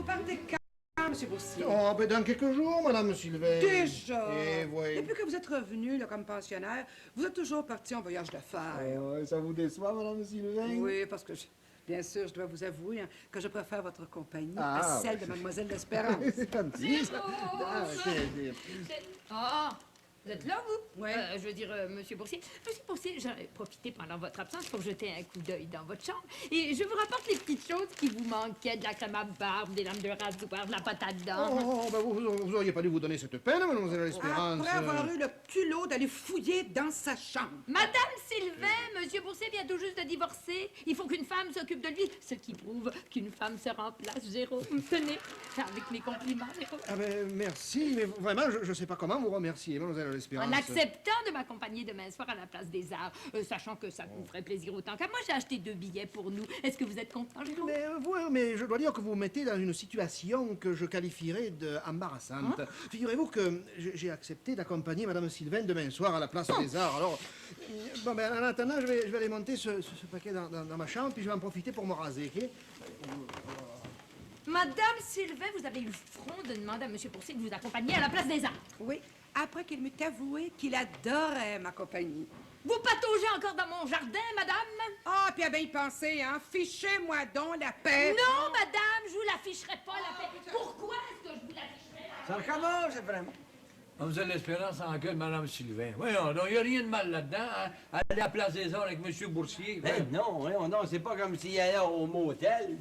vous partez quand, M. Boursier? Oh, ben dans quelques jours, Madame Sylvain. Déjà? Eh, oui. Depuis que vous êtes revenu là, comme pensionnaire, vous êtes toujours parti en voyage d'affaires. Oh, ça vous déçoit, Madame Sylvain? Oui, parce que, bien sûr, je dois vous avouer que je préfère votre compagnie à Ah, celle de Mademoiselle l'Espérance. C'est gentil, ça. Ah, Ah, vous êtes là, vous? Oui. Je veux dire, Monsieur Boursier. Monsieur Boursier, j'en ai profité pendant votre absence pour jeter un coup d'œil dans votre chambre. Et je vous rapporte les petites choses qui vous manquaient, de la crème à barbe, des lames de rasoir, de la pâte à dents. Oh, ben vous auriez pas dû vous donner cette peine, Mademoiselle l'Espérance. Après avoir eu le culot d'aller fouiller dans sa chambre. Madame Sylvain, Monsieur Boursier vient tout juste de divorcer. Il faut qu'une femme s'occupe de lui, ce qui prouve qu'une femme se remplace, Jérôme. Tenez, avec mes compliments, Jérôme. Ah ben, merci, mais vraiment, je sais pas comment vous remercier, Mademoiselle l'Espérance. En acceptant de m'accompagner demain soir à la place des Arts, sachant que ça vous ferait plaisir autant qu'à moi, j'ai acheté 2 billets pour nous. Est-ce que vous êtes content, Jérôme? Mais je dois dire que vous me mettez dans une situation que je qualifierais d'embarrassante. Figurez-vous que j'ai accepté d'accompagner Madame Sylvain demain soir à la place des Arts. Alors, bon, ben, en attendant, je vais aller monter ce paquet dans ma chambre, puis je vais en profiter pour me raser, OK? Madame Sylvain, vous avez eu le front de demander à Monsieur Boursier de vous accompagner à la place des Arts. Oui, après qu'il m'eût avoué qu'il adorait ma compagnie. Vous pataugez encore dans mon jardin, madame? Ah, puis à bien y penser, hein? Fichez-moi donc la paix. Non, madame, je vous l'afficherai pas, la paix. Pourquoi est-ce que je vous l'afficherai? Ça recommence, vraiment. Mademoiselle l'Espérance engueule Madame Sylvain. Voyons, il n'y a rien de mal là-dedans. Hein? Aller à la place des Arts avec Monsieur Boursier. Ben non, non, c'est pas comme s'il allait au motel.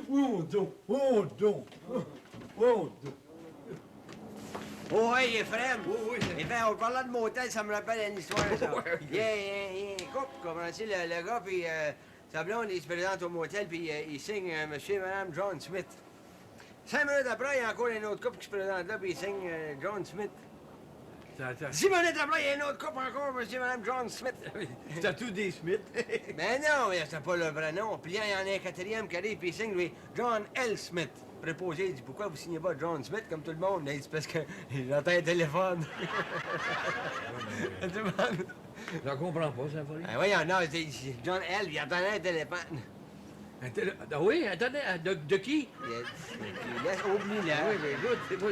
Oh, donc. Oh, donc. Oh, donc. Oh, oui, Ephraim. Oui. Ephraim, on parlait de motel, ça me rappelle une histoire, ça. Coupe, commencez le gars, puis sa blonde, il se présente au motel, puis il signe Monsieur et Madame John Smith. 5 minutes après, il y a encore un autre couple qui se présente là, puis il signe John Smith. 10 minutes après, il y a un autre couple encore, Monsieur et Madame John Smith. C'était tous des Smith. Ben non, mais c'est pas le vrai nom. Puis là, il y en a un quatrième qui arrive, puis il signe, lui, John L. Smith. Préposé, il dit, pourquoi vous signez pas John Smith comme tout le monde? Il dit, parce que j'entends un téléphone. Je la comprends pas, ça, folie. Ben voyons, non, c'est John L., il entendait un téléphone. Ah oui, attendez, de qui? Il laisse, oublie-le. Oui, mais écoute, c'est pas...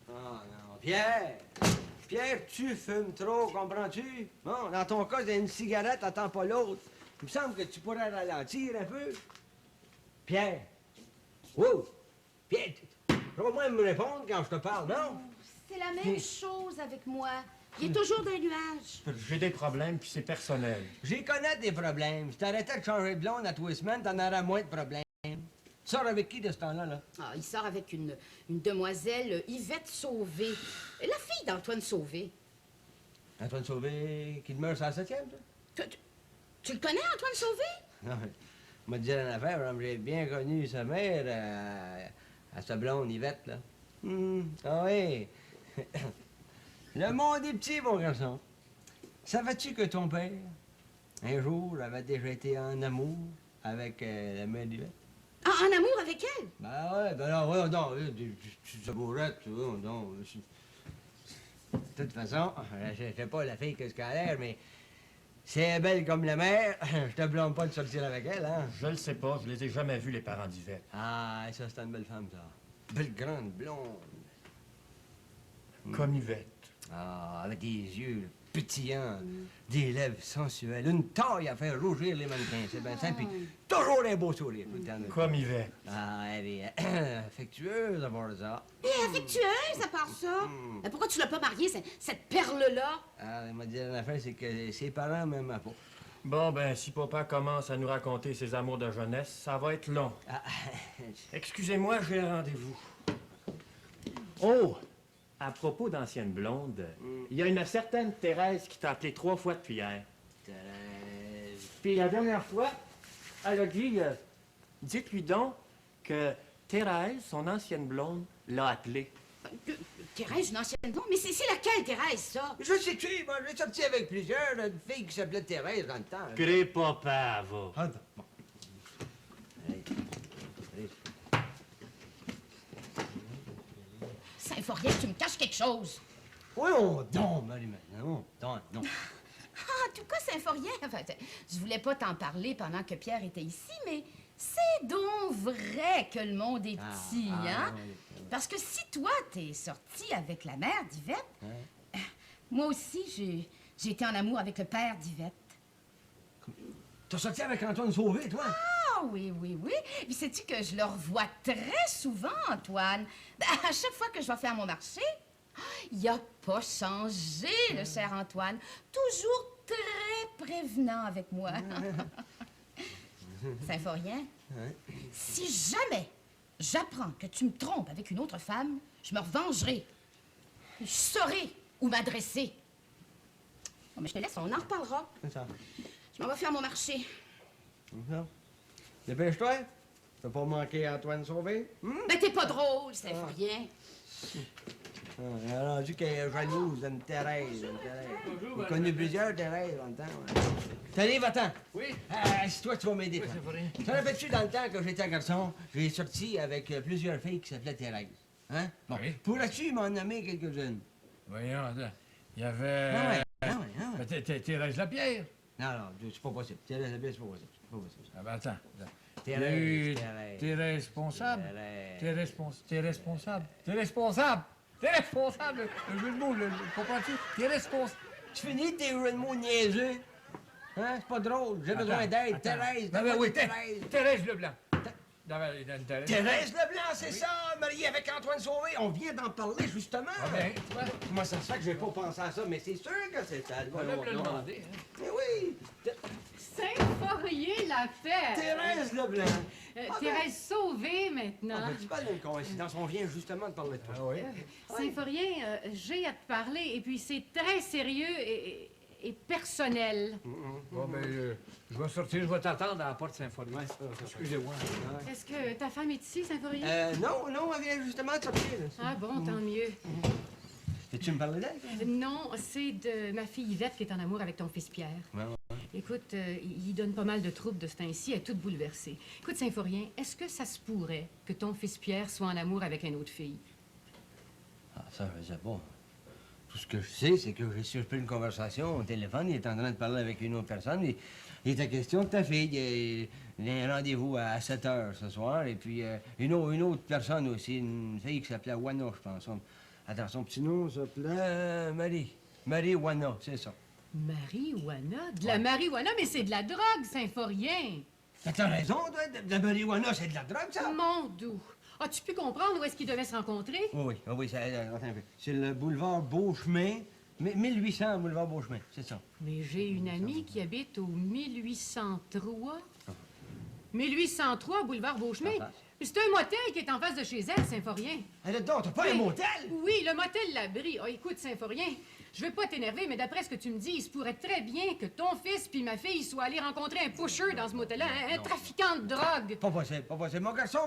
Ah non, Pierre! Pierre, tu fumes trop, comprends-tu? Bon, dans ton cas, c'est une cigarette, attends pas l'autre. Il me semble que tu pourrais ralentir un peu. Pierre! Oh! Pierre, tu vas au moins me répondre quand je te parle, non? C'est la même chose avec moi. Il est toujours d'un nuage. J'ai des problèmes, puis c'est personnel. J'y connais des problèmes. Si t'arrêtais de changer de blonde à tous les semaines, t'en aurais moins de problèmes. Tu sors avec qui de ce temps-là, là? Ah, il sort avec une demoiselle Yvette Sauvé. La fille d'Antoine Sauvé. Antoine Sauvé, qui demeure sur la 7e, toi? Tu le connais, Antoine Sauvé? Non, je vais te dire une affaire, madame, j'ai bien connu sa mère à sa blonde Yvette, là. Ah oui. Le monde est petit, mon garçon. Savais-tu que ton père, un jour, avait déjà été en amour avec la mère d'Yvette? Ah, en amour avec elle? Ben ouais, ben non, ouais, non, tu sabourette, tu vois, non. De toute façon, je sais pas la fille qu'est-ce qu'elle a l'air, mais si elle est belle comme la mère, je te blâme pas de sortir avec elle, hein? Je le sais pas, je les ai jamais vus, les parents d'Yvette. Ah, ça, c'est une belle femme, ça. Belle grande blonde. Comme Yvette. Ah, avec des yeux pétillants, des lèvres sensuelles, une taille à faire rougir les mannequins, c'est bien simple, puis toujours un beau sourire tout le temps. Comme Yvette. Ah, elle est affectueuse à voir ça. Et affectueuse, à part ça. Mais pourquoi tu l'as pas mariée, cette perle-là? Ah, elle m'a dit une affaire, c'est que ses parents m'aiment pas. Bon, ben, si papa commence à nous raconter ses amours de jeunesse, ça va être long. Ah, Excusez-moi, j'ai un rendez-vous. Oh! À propos d'ancienne blonde, il y a une certaine Thérèse qui t'a appelé 3 fois depuis hier. Thérèse. Puis la dernière fois, elle a dit, dites-lui donc que Thérèse, son ancienne blonde, l'a appelée. Thérèse, une ancienne blonde? Mais c'est laquelle, Thérèse, ça? Je sais-tu, moi, j'ai sorti avec plusieurs, là, une fille qui s'appelait Thérèse dans le temps. Crée papa, va. Ah, bon. Allez. Saint-Forien, tu me caches quelque chose. Oui, on donne, Marie-Madeleine. Non, non. Ah, en tout cas, Saint-Forien, enfin, je voulais pas t'en parler pendant que Pierre était ici, mais c'est donc vrai que le monde est petit, hein? Oui. Parce que si toi, t'es sorti avec la mère d'Yvette, moi aussi, j'ai été en amour avec le père d'Yvette. T'as sorti avec Antoine Sauvé, toi? Ah oui. Puis sais-tu que je le revois très souvent, Antoine? Ben, à chaque fois que je vais faire mon marché, il a pas changé, le cher Antoine. Toujours très prévenant avec moi. Saint-Forien, si jamais j'apprends que tu me trompes avec une autre femme, je me revengerai. Je saurai où m'adresser. Bon, mais je te laisse, on en reparlera. C'est ça. Je m'en vais faire mon marché. Dépêche-toi. Tu vas pas manquer Antoine Sauvé. Ben, t'es pas drôle, Saint-Forien. Elle a rendu qu'elle est jalouse d'une Thérèse. J'ai connu plusieurs Thérèse dans le temps. Ouais. Salut, va-t'en. Oui? Toi, tu vas m'aider. Oui, c'est pas rien. Te rappelles-tu, dans le temps que j'étais un garçon, j'ai sorti avec plusieurs filles qui s'appelaient Thérèse. Hein? Bon. Oui. Pourrais-tu m'en nommer quelques-unes? Voyons, attends. Il y avait... Ah ouais. Thérèse Lapierre. Non, c'est pas possible. Thérèse Lapierre, c'est pas possible. C'est pas possible. Ah ben attends. Il y a Thérèse, eu... Thérèse. T'es responsable. Thérèse. T'es responsable. T'es responsable. T'es responsable. Le jeu de mots, comprends-tu? T'es responsable. Tu finis tes jeux de mots niaiseux? Hein? C'est pas drôle. J'ai besoin d'aide. Thérèse. Non, mais oui, Thérèse. Thérèse Leblanc. Il y a une Thérèse. Thérèse Leblanc, c'est ça, mariée avec Antoine Sauvé. On vient d'en parler, justement. Ah ben, tu vois, Comment ça se fait que j'ai pas pensé à ça? Mais c'est sûr que c'est elle. on va me le demander. Hein. Mais oui! Saint-Forien l'a fait. Thérèse Leblanc! Thérèse Sauvée, maintenant. C'est pas une coïncidence, on vient justement de parler de toi. Ah oui? Saint-Forien, j'ai à te parler, et puis c'est très sérieux et personnel. Bon, ben, je vais sortir, je vais t'attendre à la porte Saint-Forien. Excusez-moi. Est-ce que ta femme est ici, Saint-Forien? Non, elle vient justement de sortir. Ah bon, tant mieux. Veux-tu me parler d'elle? Non, c'est de ma fille Yvette qui est en amour avec ton fils Pierre. Ouais. Écoute, il donne pas mal de troubles de ce temps-ci, elle est toute bouleversée. Écoute, Saint-Forien, est-ce que ça se pourrait que ton fils Pierre soit en amour avec une autre fille? Ah, ça, je sais pas. Tout ce que je sais, c'est que j'ai surpris une conversation au téléphone. Il est en train de parler avec une autre personne. Il était question de ta fille. Il y a un rendez-vous à 7 h ce soir. Et puis, une autre personne aussi, une fille qui s'appelait Wana, je pense. Attends, son petit nom s'appelait Marie. Marie Wana, c'est ça. Marijuana? De la marijuana, mais c'est de la drogue, Saint-Forien. T'as raison, toi. De la marijuana, c'est de la drogue, ça? Mon doux. As-tu pu comprendre où est-ce qu'ils devaient se rencontrer? Oui, attends un peu. C'est le boulevard Beauchemin. 1800, boulevard Beauchemin, c'est ça. Mais j'ai une amie qui habite au 1803. 1803, boulevard Beauchemin. Ah, C'est un motel qui est en face de chez elle, Saint-Forien. Allez, donc, t'as pas un Oui. motel? Oui, le motel L'Abri. Oh, écoute, Saint-Forien, je veux pas t'énerver, mais d'après ce que tu me dis, il se pourrait très bien que ton fils puis ma fille soient allés rencontrer un pusher dans ce motel-là, un trafiquant de drogue. Pas possible. Mon garçon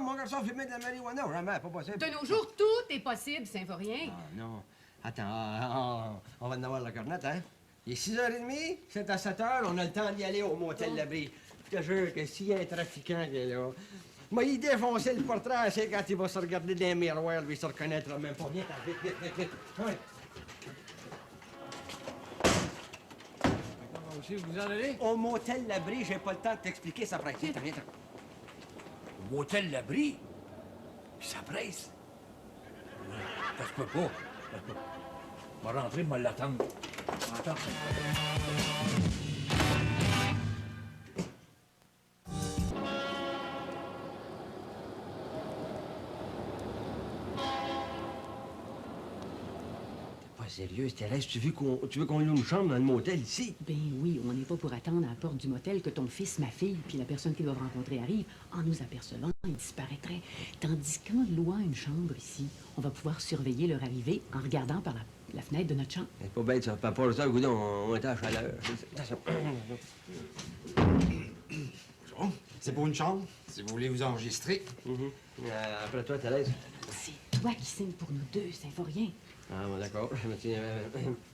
fumait de la marijuana, jamais, pas possible. De nos jours, tout est possible, Saint-Forien. Ah, non. Attends, on va en avoir la cornette, hein? Il est 6h30, c'est à 7h, on a le temps d'y aller au motel L'Abri. Je te jure que s'il y a un trafiquant qui est là, moi, il défonçait le portrait, c'est quand il va se regarder dans les miroirs, lui, il se reconnaîtra même pas. Viens, vite. Ouais. Aussi, vous en allez? Au motel L'Abri, j'ai pas le temps de t'expliquer, ça presse. Viens. Au motel L'Abri? Puis ça presse. Ça se peut pas. Je vais rentrer, je vais l'attendre. Attends. Pas sérieux, Thérèse, tu veux qu'on loue une chambre dans le motel ici? Ben oui, on n'est pas pour attendre à la porte du motel que ton fils, ma fille, puis la personne qu'ils doivent rencontrer arrive. En nous apercevant, ils disparaîtraient. Tandis qu'en louant une chambre ici, on va pouvoir surveiller leur arrivée en regardant par la fenêtre de notre chambre. C'est pas bête, ça. Pas pour ça, goudon, on est à la chaleur. Bon, c'est pour une chambre, si vous voulez vous enregistrer. Après toi, Thérèse. C'est toi qui signes pour nous deux, Saint-Forien. Ah, bon, d'accord.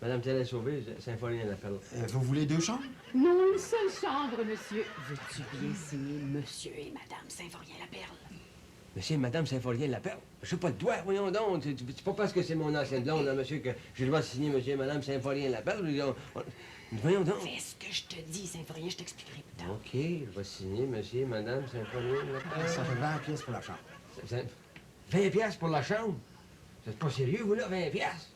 Madame Thérèse Sauvé, Saint-Forien l'appelle. Vous voulez deux chambres? Non, une seule chambre, monsieur. Veux-tu bien signer Monsieur et Madame Saint-Forien-la-Perle? Monsieur et Madame Saint-Forien-Laperle. Je sais pas de toi, voyons donc. C'est pas parce que c'est mon ancienne blonde, là, monsieur, que j'ai le droit de signer Monsieur et Madame Saint-Forien-Laperle. Voyons donc. Fais ce que je te dis, Saint-Forien, je t'expliquerai plus tard. OK, je vais signer Monsieur et Madame Saint-Forien-Laperle. Ça fait 20 pièces pour la chambre. 20 piastres pour la chambre? C'est pas sérieux, vous, là, 20 piastres?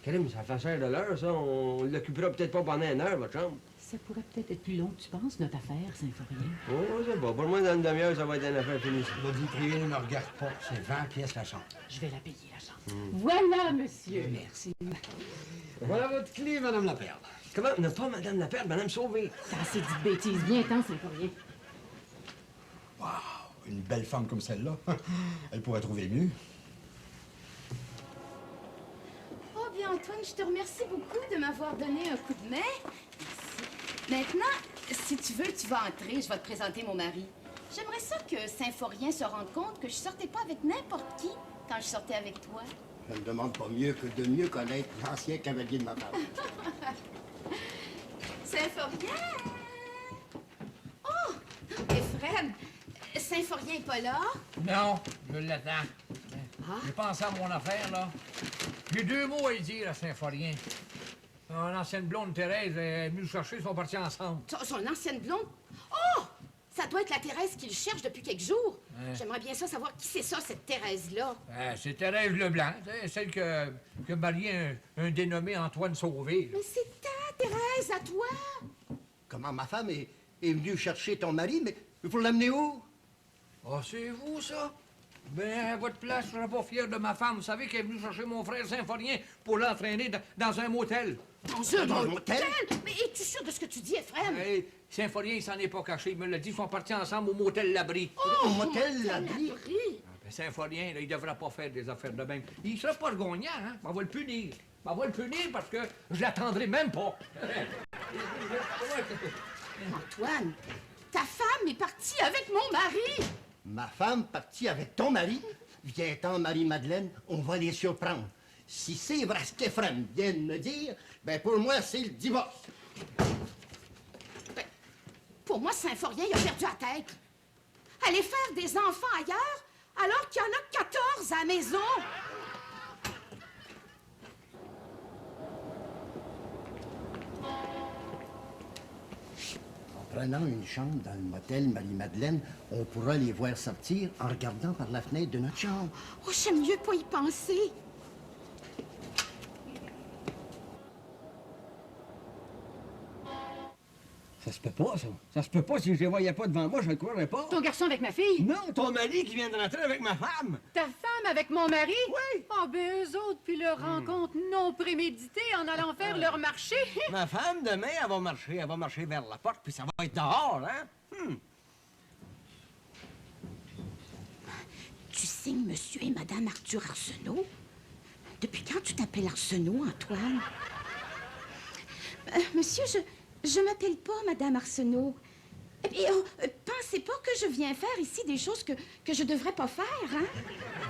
Crème, ça fait cher de l'heure, ça. On l'occupera peut-être pas pendant 1 heure, votre chambre. Ça pourrait peut-être être plus long que tu penses, notre affaire, Saint-Forien. Oh, c'est bon. Pour moi, dans une demi-heure, ça va être une affaire finie. La vie privée ne me regarde pas. C'est 20 pièces la chambre. Je vais la payer, la chambre. Voilà, monsieur. Merci. Voilà votre clé, Madame Laperle. Comment? Non, pas Madame Laperle, Madame Sauvé. T'as assez dit de bêtises. Viens-t'en, Saint-Forien. Wow, une belle femme comme celle-là. Elle pourrait trouver mieux. Oh bien, Antoine, je te remercie beaucoup de m'avoir donné un coup de main. Merci. Maintenant, si tu veux, tu vas entrer. Je vais te présenter mon mari. J'aimerais ça que Saint-Forien se rende compte que je sortais pas avec n'importe qui quand je sortais avec toi. Je ne demande pas mieux que de mieux connaître l'ancien cavalier de ma femme. Saint-Forien! Oh! Éphrem, Saint-Forien est pas là? Non, je l'attends. J'ai pensé à mon affaire, là. J'ai 2 mots à lui dire à Saint-Forien. Son ancienne blonde Thérèse est venue le chercher, ils sont partis ensemble. Son ancienne blonde? Oh! Ça doit être la Thérèse qui le cherche depuis quelques jours. Ouais. J'aimerais bien ça savoir qui c'est ça, cette Thérèse-là. C'est Thérèse Leblanc, celle que marié un dénommé Antoine Sauvé. Mais c'est ta Thérèse à toi! Comment ma femme est venue chercher ton mari, mais il faut l'amener où? Ah, c'est vous, ça? Ben, à votre place, je serais pas fier de ma femme. Vous savez qu'elle est venue chercher mon frère Saint-Forien pour l'entraîner dans un motel. Dans un motel? Mais es-tu sûr de ce que tu dis, Éphrem? Hey, Saint-Forien, il s'en est pas caché. Il me l'a dit, ils sont partis ensemble au motel Labri. Oh! Au motel Labri? Ben, Saint-Forien, là, il devrait pas faire des affaires de même. Il sera pas le gagnant, hein? On va le punir. On va le punir parce que je l'attendrai même pas. Antoine, ta femme est partie avec mon mari! Ma femme partie avec ton mari? Viens-t'en, Marie-Madeleine, on va les surprendre. Si c'est vrai ce qu'Éphrem vient de me dire, ben pour moi, c'est le divorce. Ben, pour moi, Saint-Forien, il a perdu la tête. Aller faire des enfants ailleurs, alors qu'il y en a 14 à la maison. En prenant une chambre dans le motel Marie-Madeleine, on pourra les voir sortir en regardant par la fenêtre de notre chambre. Oh, j'aime mieux pas y penser. Ça se peut pas, ça. Ça se peut pas. Si je les voyais pas devant moi, je le croirais pas. Ton garçon avec ma fille? Non, ton mari qui vient de rentrer avec ma femme. Ta femme avec mon mari? Oui. Ah, ben eux autres, puis leur rencontre non préméditée en allant faire leur marché. Ma femme, demain, elle va marcher vers la porte, puis ça va être dehors, hein? Tu signes Monsieur et Madame Arthur Arsenault? Depuis quand tu t'appelles Arsenault, Antoine? Monsieur, je m'appelle pas Madame Arsenault. Et puis, pensez pas que je viens faire ici des choses que je devrais pas faire, hein?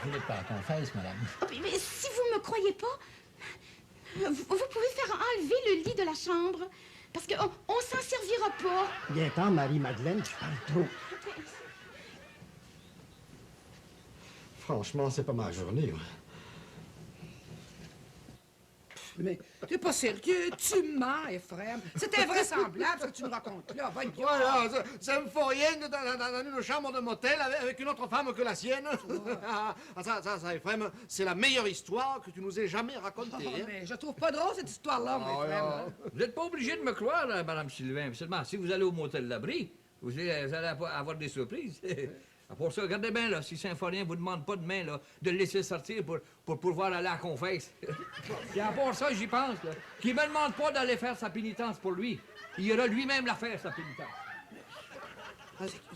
Vous n'êtes pas à confesse, madame. Oh, mais si vous me croyez pas, vous pouvez faire enlever le lit de la chambre. Parce qu'on s'en servira pas. Viens-t'en, Marie-Madeleine, tu parles trop. Franchement, c'est pas ma journée. moi. Mais t'es pas sérieux, tu mens, Éphrem. C'est invraisemblable ce que tu nous racontes là. Voyons. Voilà, ça me faut rien dans une chambre de motel avec une autre femme que la sienne. Ça, Éphrem, c'est la meilleure histoire que tu nous aies jamais racontée. Oh, hein. mais je trouve pas drôle cette histoire-là, mon Éphrem. Vous n'êtes pas obligé de me croire, Madame Sylvain. Seulement, si vous allez au motel Labri, vous allez avoir des surprises. Pour ça, regardez bien, là, si Saint-Forien vous demande pas demain là, de le laisser sortir pour pouvoir aller à la confesse. Et à part ça, j'y pense, là, qu'il me demande pas d'aller faire sa pénitence pour lui. Il ira lui-même la faire, sa pénitence.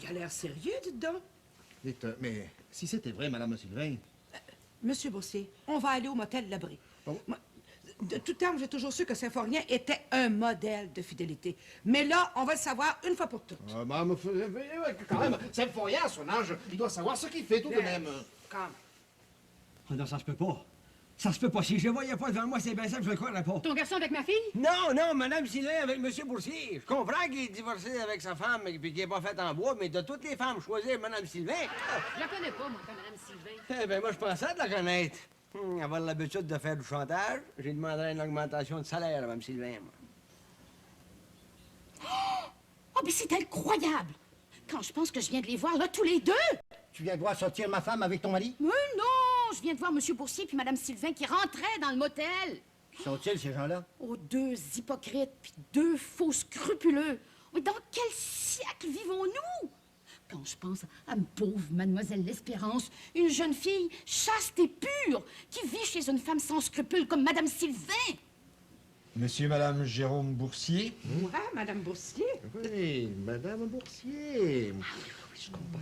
Il a l'air sérieux, dites donc. Dites, mais si c'était vrai, Madame Sylvain... Monsieur Bossé, on va aller au motel Labri. Moi, de tout temps, j'ai toujours su que Saint-Forien était un modèle de fidélité. Mais là, on va le savoir une fois pour toutes. Quand même, Saint-Forien, à son âge, il doit savoir ce qu'il fait tout de même. Calme. Ah non, ça se peut pas. Ça se peut pas. Si je le voyais pas devant moi, c'est bien simple, je le croirais pas. Ton garçon avec ma fille? Non, non, Madame Sylvain avec Monsieur Boursier. Je comprends qu'il est divorcé avec sa femme et qu'il n'est pas fait en bois, mais de toutes les femmes, choisir Madame Sylvain. Je la connais pas, moi, ta Madame Sylvain. Eh bien, moi, je pensais de la connaître. Avoir l'habitude de faire du chantage, j'ai demandé une augmentation de salaire à Mme Sylvain, moi. Oh, mais c'est incroyable! Quand je pense que je viens de les voir, là, tous les deux! Tu viens de voir sortir ma femme avec ton mari? Mais non! Je viens de voir M. Boursier puis Mme Sylvain qui rentraient dans le motel. Qui sont-ils, ces gens-là? Oh, deux hypocrites puis deux faux scrupuleux. Mais dans quel siècle vivons-nous? Quand je pense à ma pauvre Mademoiselle L'Espérance, une jeune fille chaste et pure qui vit chez une femme sans scrupules comme Mme Sylvain. Monsieur et Madame Jérôme Boursier. Ah, Madame Boursier. Oui, Madame Boursier. Je comprends.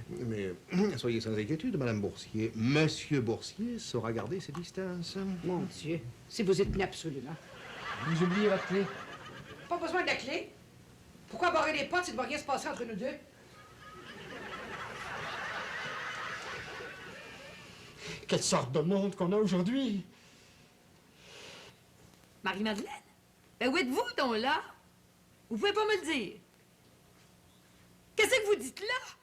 Mais soyez sans inquiétude, Madame Boursier. Monsieur Boursier saura garder ses distances. Mon Dieu, si vous êtes tenue absolument. Vous oubliez votre clé. Pas besoin de la clé. Pourquoi barrer les portes s'il ne va rien se passer entre nous deux? Quelle sorte de monde qu'on a aujourd'hui! Marie-Madeleine? Ben où êtes-vous donc là? Vous pouvez pas me le dire. Qu'est-ce que vous dites là?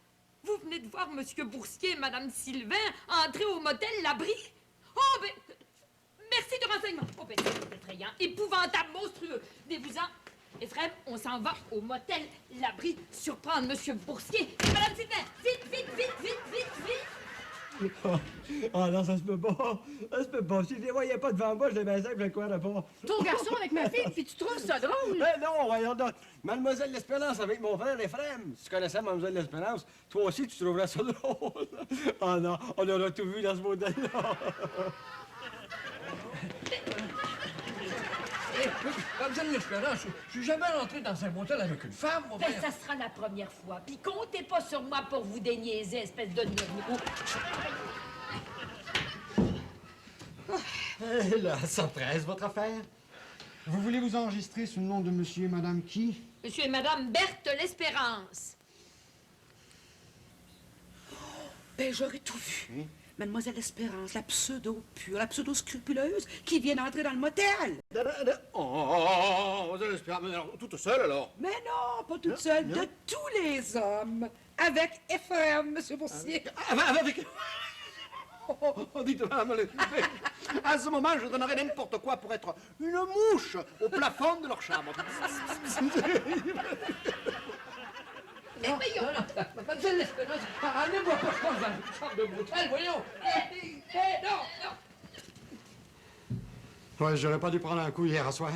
Vous venez de voir Monsieur Boursier et Madame Sylvain entrer au motel L'Abri? Oh, ben... Merci de renseignement. Oh, ben, c'est effrayant, épouvantable, monstrueux. Venez-vous-en. Ephrem, on s'en va au motel L'Abri surprendre Monsieur Boursier et Madame Sylvain. Vite, vite, vite, vite, vite, vite. Ah non, ça se peut pas. Ça se peut pas. Si je les voyais pas devant moi, je les bien simple, je le croirais pas. Ton garçon avec ma fille, puis tu trouves ça drôle? Mais non, voyons donc. Mademoiselle L'Espérance avec mon frère Ephrem. Si tu connaissais Mademoiselle L'Espérance, toi aussi, tu trouverais ça drôle. Ah non, on aura tout vu dans ce modèle-là. Mademoiselle L'Espérance, je suis jamais rentré dans un motel avec une femme, mon Ben, frère. ça sera la première fois. Puis comptez pas sur moi pour vous déniaiser, espèce de neurou. Eh là, ça presse, votre affaire. Vous voulez vous enregistrer sous le nom de monsieur et madame qui? Monsieur et Madame Berthe L'Espérance. Ben, j'aurais tout vu. Mademoiselle Espérance, la pseudo-pure, la pseudo-scrupuleuse, qui vient d'entrer dans le motel. Oh, Mademoiselle L'Espérance, mais alors, toute seule, alors? Mais non, pas toute seule, de tous les hommes. Avec Ephrem, Monsieur Boursier. Avec... Oh, dites, Madame L'Espérance, à ce moment, je donnerais n'importe quoi pour être une mouche au plafond de leur chambre. Mais voyons. Non, Mademoiselle L'Espérance, allez-moi pas, je pense, dans une chambre de motel, voyons. Non, non. Ouais, j'aurais pas dû prendre un coup hier à soir.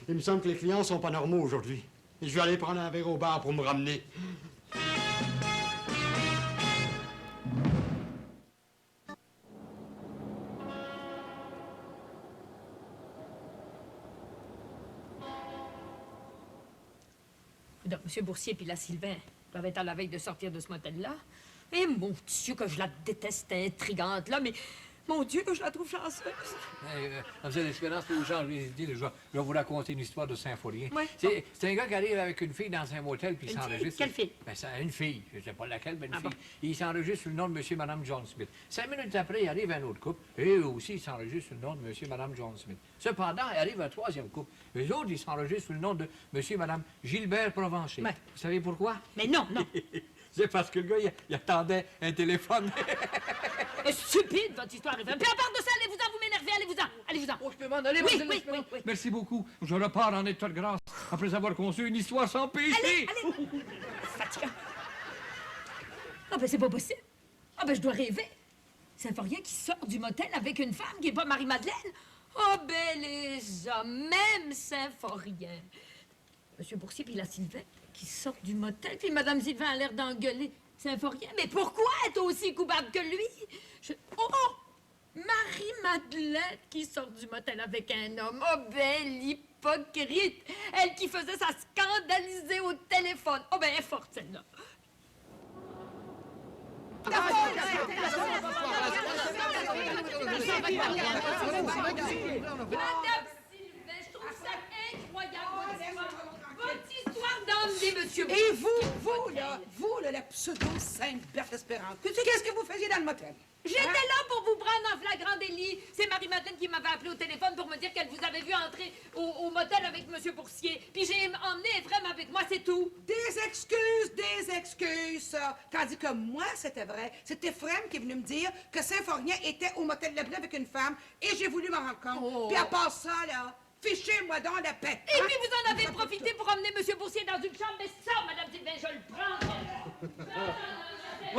Il me semble que les clients sont pas normaux aujourd'hui. Et je vais aller prendre un verre au bar pour me ramener. Donc, Monsieur Boursier puis la Sylvain doivent être à la veille de sortir de ce motel-là. Et mon Dieu, que je la déteste, intrigante, là, mais mon Dieu, que je la trouve chanceuse. Mademoiselle L'Espérance, pour vous changer d'idée, je vais vous raconter une histoire de Saint-Forien. Ouais. C'est un gars qui arrive avec une fille dans un motel, puis il Une fille? s'enregistre. Quelle fille? Ben, c'est une fille. Je ne sais pas laquelle, mais une Ah fille. bon? Il s'enregistre sous le nom de monsieur et madame John Smith. 5 minutes après, il arrive un autre couple, et eux aussi, ils s'enregistrent sous le nom de monsieur et madame John Smith. Cependant, il arrive un troisième couple. Eux autres, ils s'enregistrent sous le nom de monsieur et madame Gilbert Provencher. Ouais. Vous savez pourquoi? Mais non, non. C'est parce que le gars, il attendait un téléphone. Stupide, votre histoire. Puis à part de ça, allez-vous-en, vous m'énervez, allez-vous-en, allez-vous-en. Oh, je peux m'en aller, Oui, Mademoiselle oui, L'Espérance? oui, oui. Merci beaucoup. Je repars en état de grâce après avoir conçu une histoire sans péché. Allez. Fatigant. Ah ben c'est pas possible. Ah ben je dois rêver. Saint-Forien qui sort du motel avec une femme qui est pas Marie-Madeleine. Ah ben les hommes, même Saint-Forien. Monsieur Boursier puis la Sylvain qui sortent du motel, puis Madame Sylvain a l'air d'engueuler Saint-Forien. Mais pourquoi être aussi coupable que lui? Oh! Marie-Madeleine qui sort du motel avec un homme. Oh, belle hypocrite! Elle qui faisait sa scandaliser au téléphone. Oh, ben, elle est forte, celle-là. Madame Sylvain, je trouve ça incroyable. Votre histoire d'emmener Monsieur Et vous, là, la pseudo-sainte Berthe Espérance, qu'est-ce que vous faisiez dans le motel? J'étais là pour vous prendre en flagrant délit. Émilie. C'est Marie-Madeleine qui m'avait appelé au téléphone pour me dire qu'elle vous avait vu entrer au motel avec M. Boursier. Puis j'ai emmené Ephraim avec moi, c'est tout. Des excuses, ça. Tandis que moi, c'était vrai. C'est Ephraim qui est venu me dire que Symphorien était au motel Labrie avec une femme et j'ai voulu m'en rendre compte. Oh. Puis à part ça, là, fichez-moi donc la paix. Et puis vous en avez profité pour emmener M. Boursier dans une chambre, mais ça, Madame Sylvain, je le prends.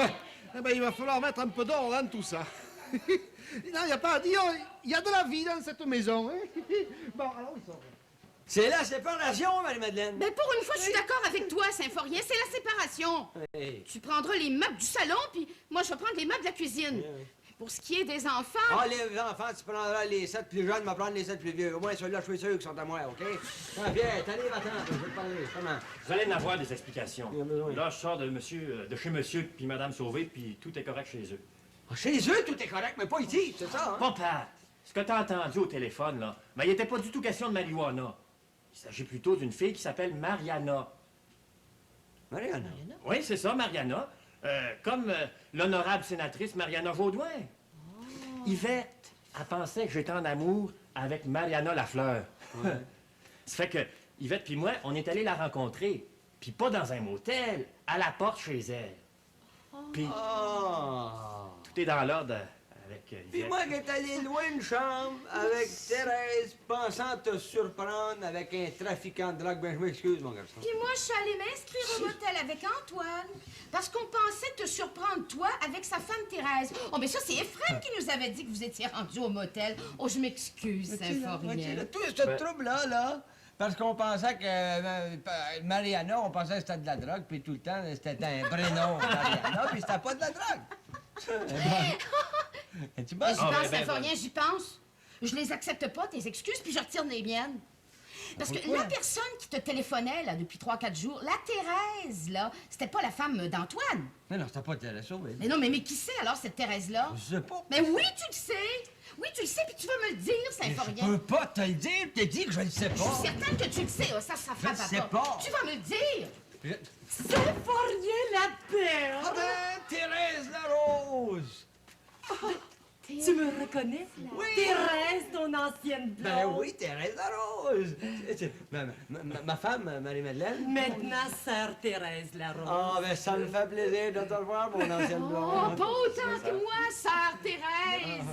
Ouais, eh ben, il va falloir mettre un peu d'ordre dans tout ça. Non, il n'y a pas à dire, il y a de la vie dans cette maison. Hein? Bon, alors, ils sont... C'est la séparation, Marie-Madeleine. Ben, pour une fois, je suis d'accord avec toi, Symphorien. C'est la séparation. Hey. Tu prendras les meubles du salon, puis moi, je vais prendre les meubles de la cuisine. Pour ce qui est des enfants... Ah, les enfants, tu prendras les 7 plus jeunes, je vais prendre les 7 plus vieux. Au moins, ceux-là, je suis sûr qu'ils sont à moi, OK? Ah, viens, t'allez, va-t'en, je vais te parler, comment? Vous allez en avoir des explications. Il y a besoin. Là, je sors de chez monsieur puis madame Sauvé, puis tout est correct chez eux. Ah, chez eux, tout est correct, mais pas ici, c'est ça, hein? Bon, Pat, ce que t'as entendu au téléphone, là, mais il n'était pas du tout question de marijuana. Il s'agit plutôt d'une fille qui s'appelle Mariana. Mariana. Oui, c'est ça, Mariana. Comme l'honorable sénatrice Mariana Vaudoin. Yvette, elle pensait que j'étais en amour avec Mariana Lafleur. Ouais. Ça fait que Yvette puis moi, on est allés la rencontrer. Puis pas dans un motel, à la porte chez elle. Puis tout est dans l'ordre avec Yvette. Puis moi qui est allé loin une chambre avec Thérèse, pensant te surprendre avec un trafiquant de drogue, ben je m'excuse, mon garçon. Puis moi, je suis allée m'inscrire au motel avec Antoine, parce qu'on pensait te surprendre, toi, avec sa femme Thérèse. Oh, mais ça, c'est Ephraim qui nous avait dit que vous étiez rendus au motel. Oh, je m'excuse, Symphorien. Tout ce trouble-là, là, parce qu'on pensait que Mariana, on pensait que c'était de la drogue, puis tout le temps, c'était un prénom, Mariana, puis c'était pas de la drogue. Es-tu bonne? J'y pense, ben, Symphorien, j'y pense. Je les accepte pas, tes excuses, puis je retire les miennes. Parce que la personne qui te téléphonait, là, depuis 3-4 jours, la Thérèse, là, c'était pas la femme d'Antoine. Mais non, c'était pas Thérèse Sauvé. Mais non, mais qui c'est, alors, cette Thérèse-là? Je sais pas. Mais oui, tu le sais! Oui, tu le sais, puis tu vas me le dire, Symphorien. Je peux pas te le dire, t'as dit que je le sais Je pas. suis certaine que tu le sais, ça frappe Je à sais part. pas. Tu vas me le dire! Symphorien la perle. Ah ben, Thérèse Larose! Tu me reconnais? Oui. Thérèse, ton ancienne blonde. Ben oui, Thérèse Larose! Ma femme, Marie-Madeleine. Maintenant, sœur Thérèse Larose. Ah, ben ça me fait plaisir de te revoir, mon ancienne blonde. Oh, pas autant que moi, sœur Thérèse!